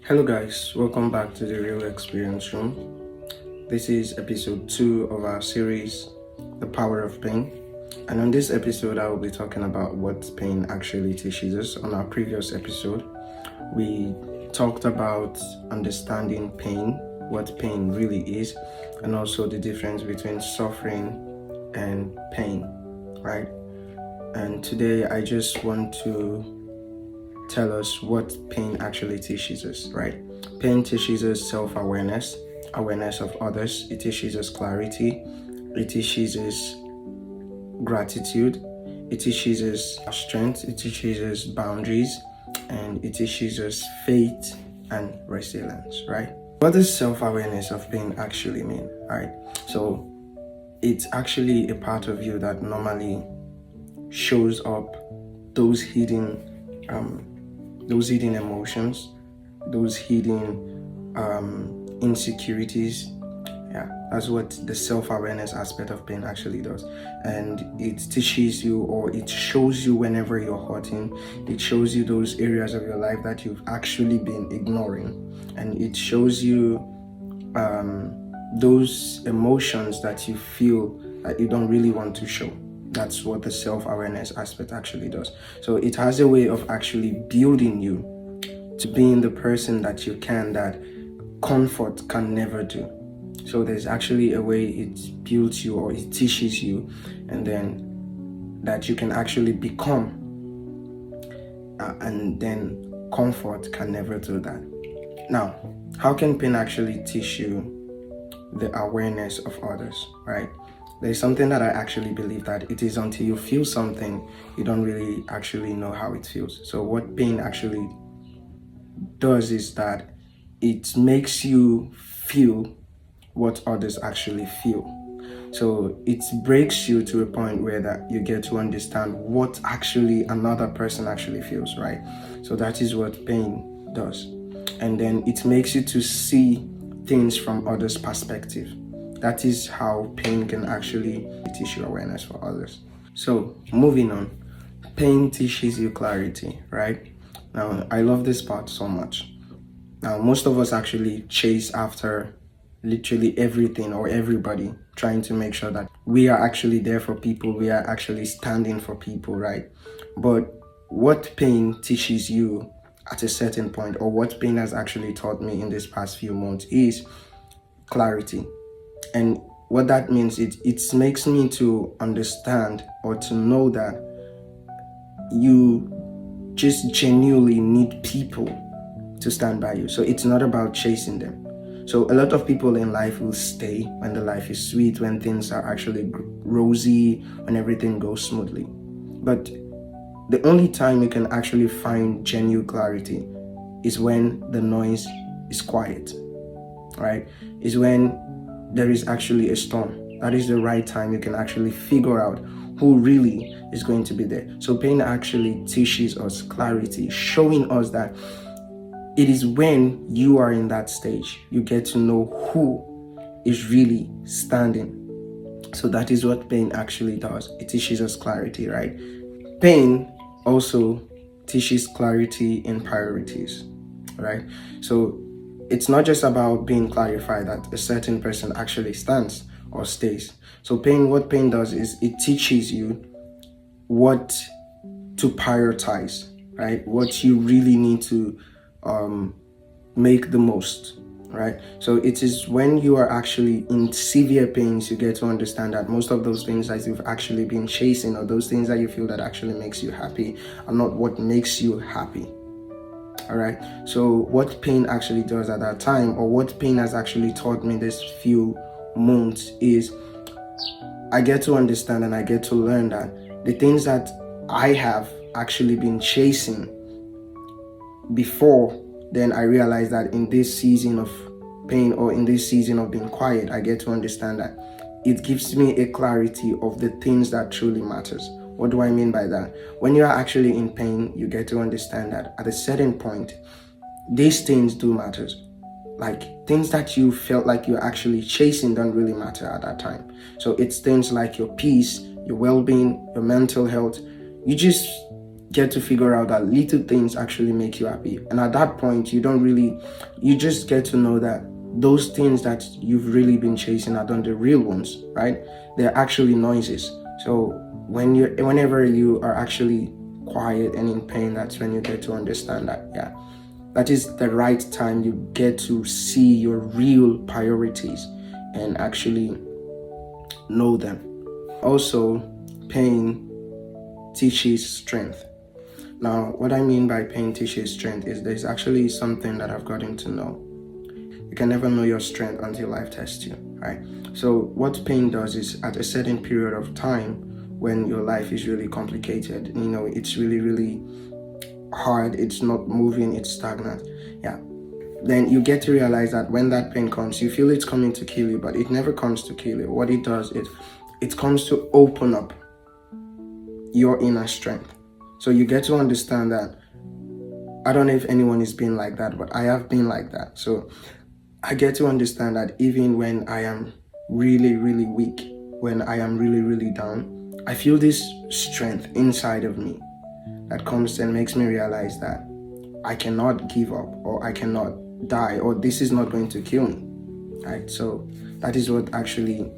Hello guys, welcome back to the Real Experience Room. This is episode 2 of our series, The Power of Pain. And on this episode, I will be talking about what pain actually teaches us. On our previous episode, we talked about understanding pain, what pain really is, and also the difference between suffering and pain, right? And today, I just want to tell us what pain actually teaches us, right? Pain teaches us self-awareness, awareness of others. It teaches us clarity. It teaches us gratitude. It teaches us strength. It teaches us boundaries. And it teaches us faith and resilience, right? What does self-awareness of pain actually mean, right? So it's actually a part of you that normally shows up those hidden emotions, those hidden insecurities. Yeah, that's what the self-awareness aspect of pain actually does. And it teaches you, or it shows you whenever you're hurting. It shows you those areas of your life that you've actually been ignoring. And it shows you those emotions that you feel that you don't really want to show. That's what the self-awareness aspect actually does. So it has a way of actually building you to being the person that you can, that comfort can never do. So there's actually a way it builds you, or it teaches you, and then that you can actually become, and then comfort can never do that. Now, how can pain actually teach you the awareness of others, right? There's something that I actually believe, that it is until you feel something, you don't really actually know how it feels. So what pain actually does is that it makes you feel what others actually feel. So it breaks you to a point where that you get to understand what actually another person actually feels, right? So that is what pain does. And then it makes you to see things from others' perspective. That is how pain can actually teach you awareness for others. So moving on, pain teaches you clarity, right? Now, I love this part so much. Now, most of us actually chase after literally everything or everybody, trying to make sure that we are actually there for people, we are actually standing for people, right? But what pain teaches you at a certain point, or what pain has actually taught me in this past few months, is clarity. And what that means, it makes me to understand, or to know, that you just genuinely need people to stand by you. So it's not about chasing them. So a lot of people in life will stay when the life is sweet, when things are actually rosy, when everything goes smoothly. But the only time you can actually find genuine clarity is when the noise is quiet, right? Is when there is actually a storm. That is the right time you can actually figure out who really is going to be there. So pain actually teaches us clarity, showing us that it is when you are in that stage, you get to know who is really standing. So that is what pain actually does. It teaches us clarity, right? Pain also teaches clarity in priorities, right? So it's not just about being clarified that a certain person actually stands or stays. So what pain does is it teaches you what to prioritize, right? What you really need to make the most, right? So it is when you are actually in severe pains, you get to understand that most of those things that you've actually been chasing, or those things that you feel that actually makes you happy, are not what makes you happy. All right. So what pain actually does at that time, or what pain has actually taught me this few months, is I get to understand and I get to learn that the things that I have actually been chasing before, then I realize that in this season of pain, or in this season of being quiet, I get to understand that it gives me a clarity of the things that truly matters. What do I mean by that? When you are actually in pain, you get to understand that at a certain point, these things do matter. Like things that you felt like you're actually chasing don't really matter at that time. So it's things like your peace, your well-being, your mental health. You just get to figure out that little things actually make you happy. And at that point, you just get to know that those things that you've really been chasing are not the real ones, right? They're actually noises. So whenever you are actually quiet and in pain, that's when you get to understand that, yeah, that is the right time you get to see your real priorities and actually know them. Also, pain teaches strength. Now, what I mean by pain teaches strength is there's actually something that I've gotten to know. You can never know your strength until life tests you, right? So what pain does is, at a certain period of time when your life is really complicated, it's really, really hard, it's not moving, it's stagnant, yeah, then you get to realize that when that pain comes, you feel it's coming to kill you, but it never comes to kill you. What it does is it comes to open up your inner strength. So you get to understand that, I don't know if anyone is being like that, but I have been like that. So I get to understand that even when I am really, really weak, when I am really, really down, I feel this strength inside of me that comes and makes me realize that I cannot give up, or I cannot die, or this is not going to kill me, right? So that is what actually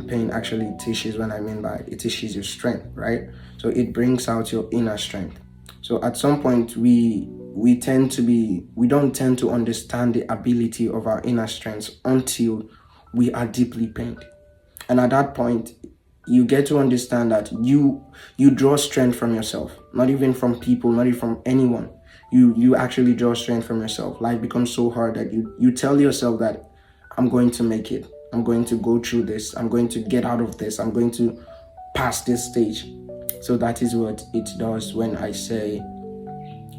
pain actually teaches. When I mean by it teaches you strength, right? So it brings out your inner strength. So at some point we don't tend to understand the ability of our inner strengths until we are deeply pained. And at that point, you get to understand that you draw strength from yourself, not even from people, not even from anyone. You actually draw strength from yourself. Life becomes so hard that you tell yourself that I'm going to make it. I'm going to go through this. I'm going to get out of this. I'm going to pass this stage. So that is what it does when I say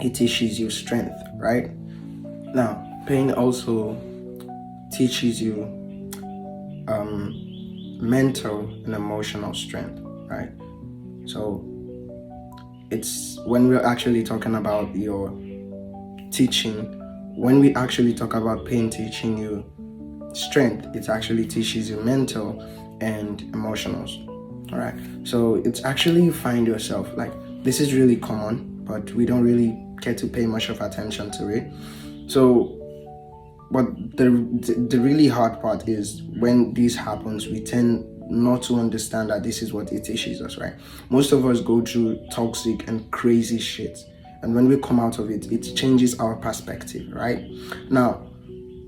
it teaches you strength, right? Now, pain also teaches you mental and emotional strength, right? So it's when we're actually talking about your teaching, when we actually talk about pain teaching you strength, it actually teaches you mental and emotionals. All right, so it's actually, you find yourself, like, this is really common, but we don't really get to pay much of attention to it. So but the really hard part is when this happens, we tend not to understand that this is what it teaches us, right? Most of us go through toxic and crazy shit, and when we come out of it, it changes our perspective, right? Now,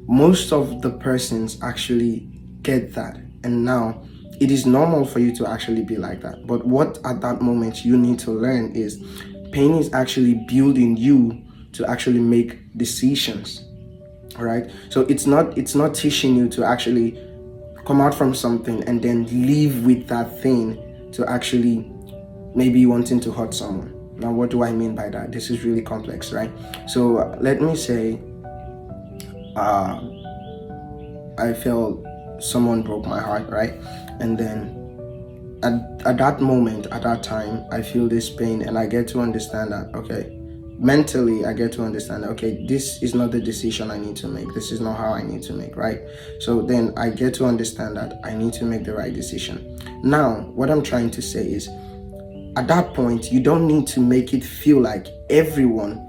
most of the persons actually get that, and now it is normal for you to actually be like that. But what at that moment you need to learn is pain is actually building you to actually make decisions. All right, so it's not teaching you to actually come out from something and then live with that thing to actually maybe wanting to hurt someone. Now, what do I mean by that? This is really complex, right? So let me say I felt someone broke my heart, right? And then at that moment, at that time, I feel this pain, and I get to understand that, okay, mentally I get to understand, okay, this is not the decision I need to make, this is not how I need to make, right? So then I get to understand that I need to make the right decision. Now, what I'm trying to say is, at that point, you don't need to make it feel like everyone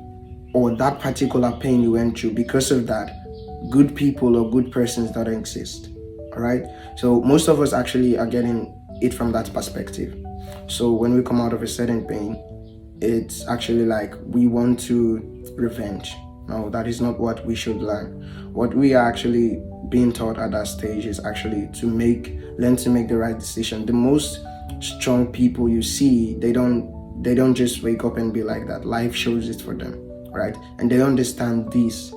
or that particular pain you went through, because of that, good people or good persons don't exist. All right, so most of us actually are getting it from that perspective. So when we come out of a certain pain, it's actually like we want to revenge. No, that is not what we should learn. What we are actually being taught at that stage is actually to learn to make the right decision. The most strong people you see, they don't just wake up and be like that. Life shows it for them, right? And they understand this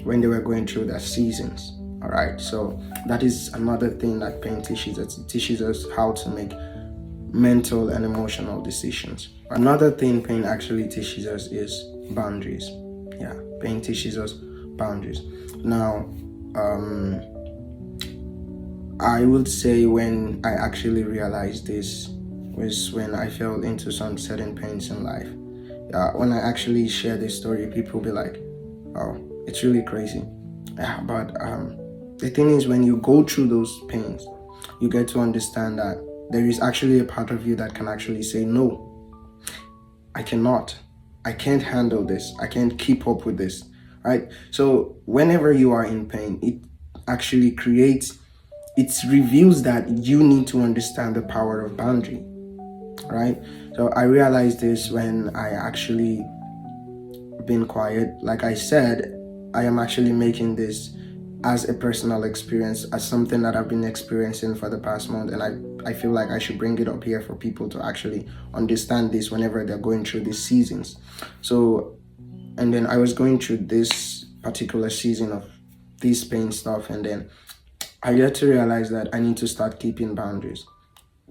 when they were going through their seasons. All right, so that is another thing that pain teaches us. It teaches us how to make mental and emotional decisions. Another thing pain actually teaches us is boundaries. Yeah, pain teaches us boundaries. Now, I would say when I actually realized this was when I fell into some certain pains in life. When I actually share this story, people be like, "Oh, it's really crazy." Yeah, but the thing is, when you go through those pains, you get to understand that there is actually a part of you that can actually say no. I can't handle this, I can't keep up with this, right? So whenever you are in pain, it actually it reveals that you need to understand the power of boundary, right? So I realized this when I actually been quiet. Like I said, I am actually making this as a personal experience, as something that I've been experiencing for the past month, and I feel like I should bring it up here for people to actually understand this whenever they're going through these seasons. So, and then I was going through this particular season of this pain stuff, and then I get to realize that I need to start keeping boundaries.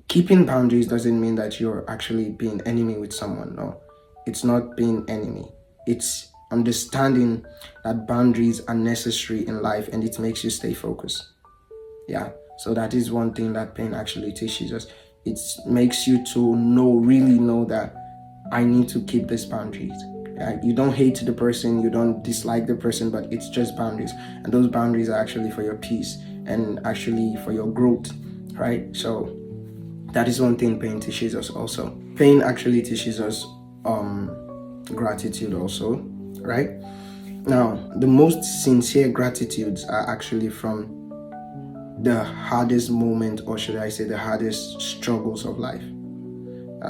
Keeping boundaries doesn't mean that you're actually being enemy with someone. No, it's not being enemy. It's understanding that boundaries are necessary in life, and it makes you stay focused. Yeah. So that is one thing that pain actually teaches us. It makes you to really know that I need to keep these boundaries. Yeah, you don't hate the person, you don't dislike the person, but it's just boundaries. And those boundaries are actually for your peace and actually for your growth, right? So that is one thing pain teaches us also. Pain actually teaches us gratitude also, right? Now, the most sincere gratitudes are actually from the hardest moment, or should I say the hardest struggles of life.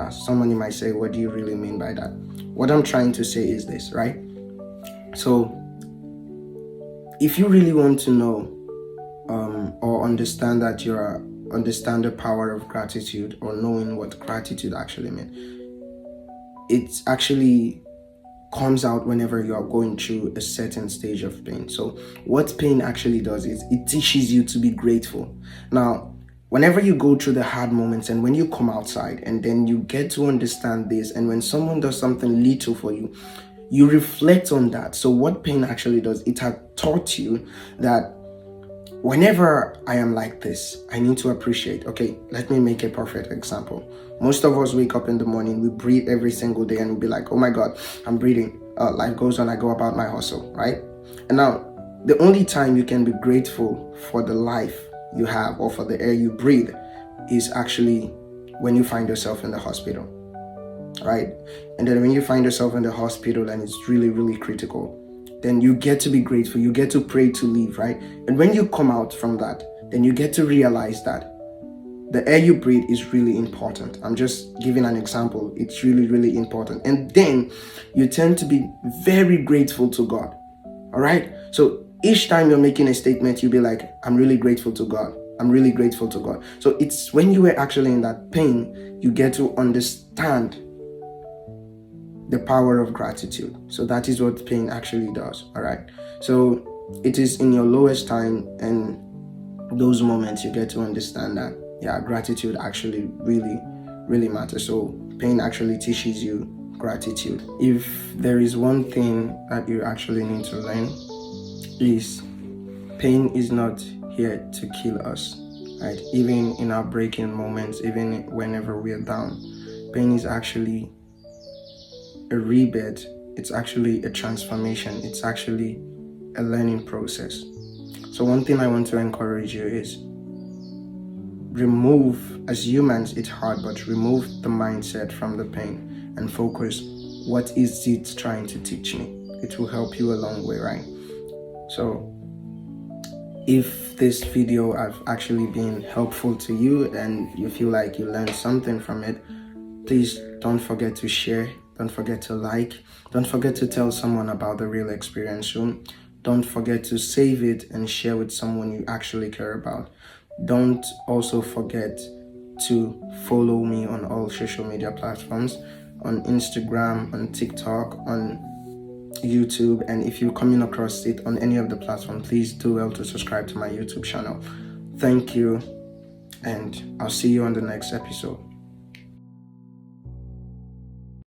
Someone might say, what do you really mean by that? What I'm trying to say is this, right? So if you really want to know or understand the power of gratitude, or knowing what gratitude actually means, it actually comes out whenever you are going through a certain stage of pain. So what pain actually does is it teaches you to be grateful. Now, whenever you go through the hard moments and when you come outside and then you get to understand this, and when someone does something little for you, you reflect on that. So what pain actually does, it has taught you that whenever I am like this, I need to appreciate. Okay, let me make a perfect example. Most of us wake up in the morning, we breathe every single day, and we'll be like, oh my God, I'm breathing. Life goes on, I go about my hustle, right? And now, the only time you can be grateful for the life you have or for the air you breathe is actually when you find yourself in the hospital, right? And then when you find yourself in the hospital and it's really, really critical, then you get to be grateful. You get to pray to leave, right? And when you come out from that, then you get to realize that the air you breathe is really important. I'm just giving an example. It's really, really important. And then you tend to be very grateful to God. All right? So each time you're making a statement, you'll be like, I'm really grateful to God. I'm really grateful to God. So it's when you were actually in that pain, you get to understand the power of gratitude. So that is what pain actually does. All right. So it is in your lowest time and those moments you get to understand that, yeah, gratitude actually really, really matters. So pain actually teaches you gratitude. If there is one thing that you actually need to learn, is pain is not here to kill us, right? Even in our breaking moments, even whenever we are down, pain is actually a rebirth. It's actually a transformation. It's actually a learning process. So one thing I want to encourage you is remove, as humans it's hard, but remove the mindset from the pain and focus, what is it trying to teach me? It will help you a long way, right? So if this video has actually been helpful to you and you feel like you learned something from it, please don't forget to share, don't forget to like, don't forget to tell someone about the Real Experience Room. Don't forget to save it and share with someone you actually care about. Don't also forget to follow me on all social media platforms, on Instagram, on TikTok, on YouTube, and if you're coming across it on any of the platforms, please do well to subscribe to my YouTube channel. Thank you, and I'll see you on the next episode.